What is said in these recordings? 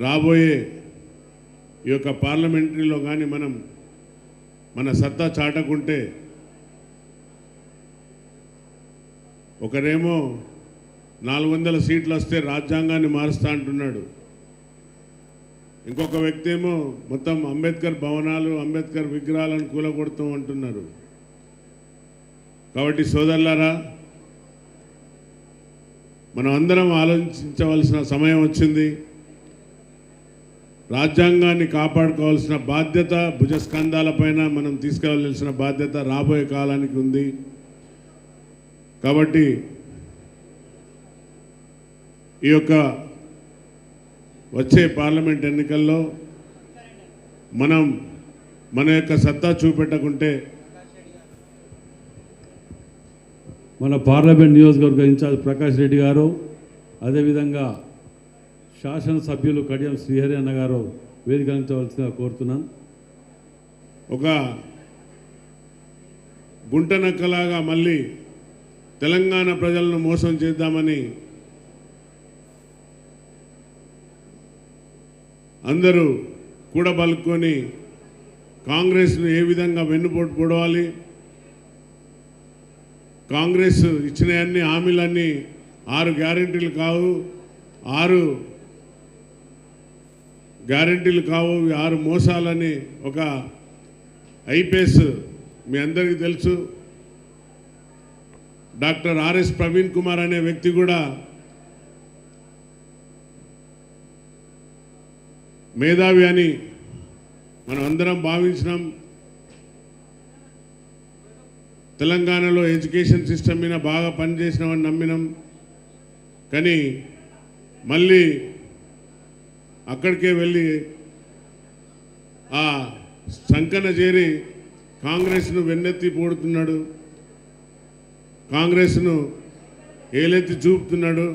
రాబోయే ఈ యొక్క పార్లమెంటరీలో కానీ మన సత్తా చాటకుంటే ఒకరేమో 400 సీట్లు వస్తే రాజ్యాంగాన్ని మారుస్తా అంటున్నాడు, ఇంకొక వ్యక్తి ఏమో మొత్తం అంబేద్కర్ భవనాలు అంబేద్కర్ విగ్రహాలను కూలగొడతాం అంటున్నారు. కాబట్టి సోదరులారా, మనం అందరం ఆలోచించవలసిన సమయం వచ్చింది. రాజ్యాంగాన్ని కాపాడుకోవాల్సిన బాధ్యత భుజస్కంధాలపైన మనం తీసుకెళ్లాల్సిన బాధ్యత రాబోయే కాలానికి ఉంది. కాబట్టి ఈ యొక్క వచ్చే పార్లమెంట్ ఎన్నికల్లో మనం మన యొక్క సత్తా చూపెట్టకుంటే మన పార్లమెంట్ నియోజకవర్గ ఇన్ఛార్జ్ ప్రకాష్ రెడ్డి గారు, అదేవిధంగా శాసనసభ్యులు కడియం శ్రీహరి అన్న గారు వేదికలించవలసిందిగా కోరుతున్నాను. ఒక గుంటనక్కలాగా మళ్ళీ తెలంగాణ ప్రజలను మోసం చేద్దామని అందరూ కూడబలుకొని కాంగ్రెస్ను ఏ విధంగా వెన్నుపోటు పొడవాలి, కాంగ్రెస్ ఇచ్చిన అన్ని హామీలన్నీ 6 గ్యారెంటీలు కావు, 6 గ్యారెంటీలు కావు, 6 మోసాలని ఒక ఐపీఎస్ మీ అందరికీ తెలుసు డాక్టర్ ఆర్ఎస్ ప్రవీణ్ కుమార్ అనే వ్యక్తి కూడా మేధావి అని మనం అందరం భావించినాం. తెలంగాణలో ఎడ్యుకేషన్ సిస్టమ్ మీద బాగా పనిచేసినామని నమ్మినాం. కానీ మళ్ళీ అక్కడికే వెళ్ళి ఆ సంకన చేరి కాంగ్రెస్ను వెన్నెత్తి పోడుతున్నాడు, కాంగ్రెస్ను ఏలెత్తి చూపుతున్నాడు.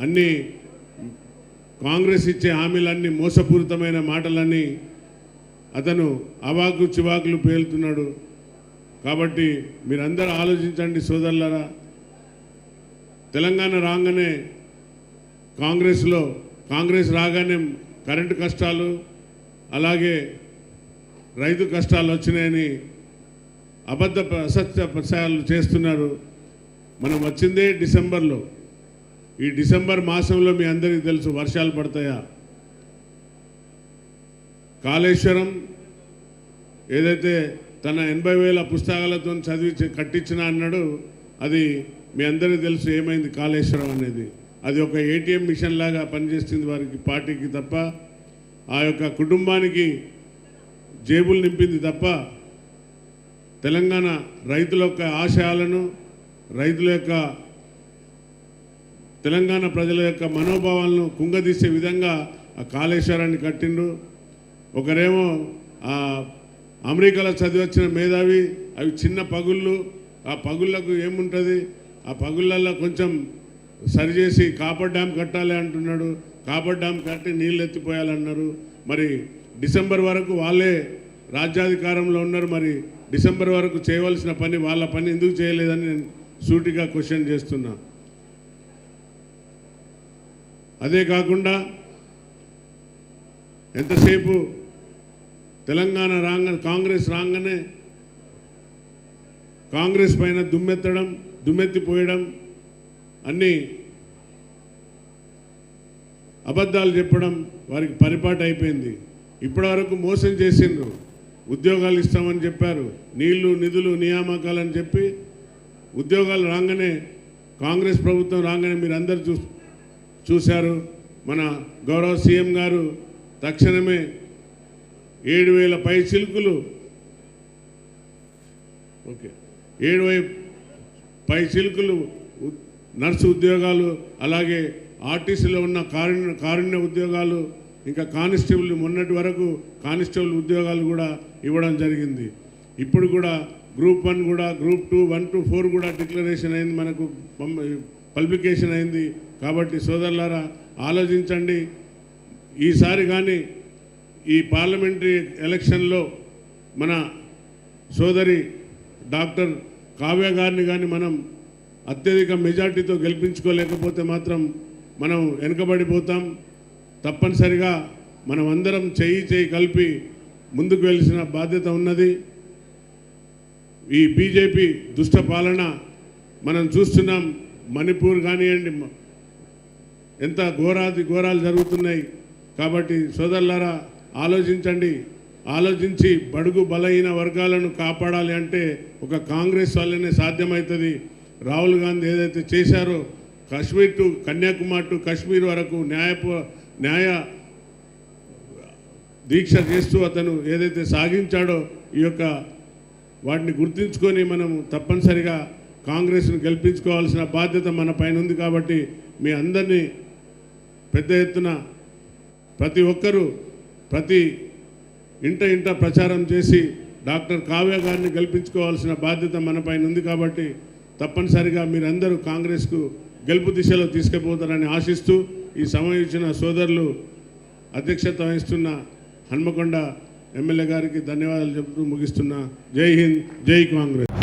అన్నీ కాంగ్రెస్ ఇచ్చే హామీలన్నీ మోసపూరితమైన మాటలన్నీ అతను అవాకు చివాకులు పేలుతున్నాడు. కాబట్టి మీరందరూ ఆలోచించండి సోదరులారా. తెలంగాణ రాగానే కాంగ్రెస్ రాగానే కరెంటు కష్టాలు అలాగే రైతు కష్టాలు వచ్చినాయని అసత్య ప్రచారాలు చేస్తున్నారు. మనం వచ్చిందే డిసెంబర్లో. ఈ డిసెంబర్ మాసంలో మీ అందరికీ తెలుసు వర్షాలు పడతాయా. కాళేశ్వరం ఏదైతే తన 80,000 పుస్తకాలతో చదివి కట్టించిన అన్నాడు, అది మీ అందరికీ తెలుసు ఏమైంది కాళేశ్వరం అనేది. అది ఒక ఏటీఎం మిషన్ లాగా పనిచేస్తుంది వారికి, పార్టీకి తప్ప, ఆ యొక్క కుటుంబానికి జేబులు నింపింది తప్ప తెలంగాణ రైతుల యొక్క ఆశయాలను, రైతుల యొక్క తెలంగాణ ప్రజల యొక్క మనోభావాలను కుంగదీసే విధంగా ఆ కాళేశ్వరాన్ని కట్టిండు. ఒకరేమో అమెరికాలో చదివి వచ్చిన మేధావి, అవి చిన్న పగుళ్ళు, ఆ పగుళ్ళకు ఏముంటుంది, ఆ పగుళ్ళల్లో కొంచెం సరిచేసి కాపర్ డ్యామ్ కట్టాలి అంటున్నాడు. కాపర్ డ్యామ్ కట్టి నీళ్ళు ఎత్తిపోయాలన్నారు. మరి డిసెంబర్ వరకు వాళ్ళే రాజ్యాధికారంలో ఉన్నారు. మరి డిసెంబర్ వరకు చేయవలసిన పని వాళ్ళ పని ఎందుకు చేయలేదని నేను సూటిగా క్వశ్చన్ చేస్తున్నా. అదే కాకుండా ఎంతసేపు తెలంగాణ కాంగ్రెస్ రాగానే కాంగ్రెస్ పైన దుమ్మెత్తిపోయడం, అన్నీ అబద్ధాలు చెప్పడం వారికి పరిపాటు అయిపోయింది. ఇప్పటివరకు మోసం చేసిండ్రు. ఉద్యోగాలు ఇస్తామని చెప్పారు, నీళ్లు నిధులు నియామకాలని చెప్పి ఉద్యోగాలు రాగానే కాంగ్రెస్ ప్రభుత్వం రాగానే మీరు అందరు చూశారు. మన గౌరవ సీఎం గారు తక్షణమే 7,000 పై చిలుకులు 7,000 పై చిలుకులు నర్సు ఉద్యోగాలు, అలాగే ఆర్టీసీలో ఉన్న కారుణ్య ఉద్యోగాలు, ఇంకా కానిస్టేబుల్ మొన్నటి వరకు కానిస్టేబుల్ ఉద్యోగాలు కూడా ఇవ్వడం జరిగింది. ఇప్పుడు కూడా గ్రూప్ 1 కూడా, గ్రూప్ 2, 1 to 4 కూడా డిక్లరేషన్ అయింది, మనకు పబ్లికేషన్ అయింది. కాబట్టి సోదరులారా ఆలోచించండి. ఈసారి కానీ ఈ పార్లమెంటరీ ఎలక్షన్లో మన సోదరి డాక్టర్ కావ్య గారిని కానీ మనం అత్యధిక మెజార్టీతో గెలిపించుకోలేకపోతే మాత్రం మనం వెనుకబడిపోతాం. తప్పనిసరిగా మనం అందరం చేయి కలిపి ముందుకు వెళ్ళిన బాధ్యత ఉన్నది. ఈ బీజేపీ దుష్ట పాలన మనం చూస్తున్నాం. మణిపూర్ కానివ్వండి, ఎంత ఘోరాలు జరుగుతున్నాయి. కాబట్టి సోదరులారా, ఆలోచించండి. ఆలోచించి బడుగు బలహీన వర్గాలను కాపాడాలి అంటే ఒక కాంగ్రెస్ వల్లనే సాధ్యమవుతుంది. రాహుల్ గాంధీ ఏదైతే చేశారో కాశ్మీర్ టు కన్యాకుమారి టు కాశ్మీర్ వరకు న్యాయ దీక్ష చేస్తూ అతను ఏదైతే సాగించాడో ఈ యొక్క వాటిని గుర్తుంచుకొని మనము తప్పనిసరిగా కాంగ్రెస్ను గెలిపించుకోవాల్సిన బాధ్యత మన పైన ఉంది. కాబట్టి మీ అందరినీ పెద్ద ఎత్తున ప్రతి ఒక్కరూ ప్రతి ఇంట ప్రచారం చేసి డాక్టర్ కావ్య గారిని గెలిపించుకోవాల్సిన బాధ్యత మన పైన ఉంది. కాబట్టి తప్పనిసరిగా మీరందరూ కాంగ్రెస్కు గెలుపు దిశలో తీసుకుపోతారని ఆశిస్తూ ఈ సమయం ఇచ్చిన సోదరులు అధ్యక్షత వహిస్తున్న హన్మకొండ ఎమ్మెల్యే గారికి ధన్యవాదాలు చెబుతూ ముగిస్తున్నా. జై హింద్, జై కాంగ్రెస్.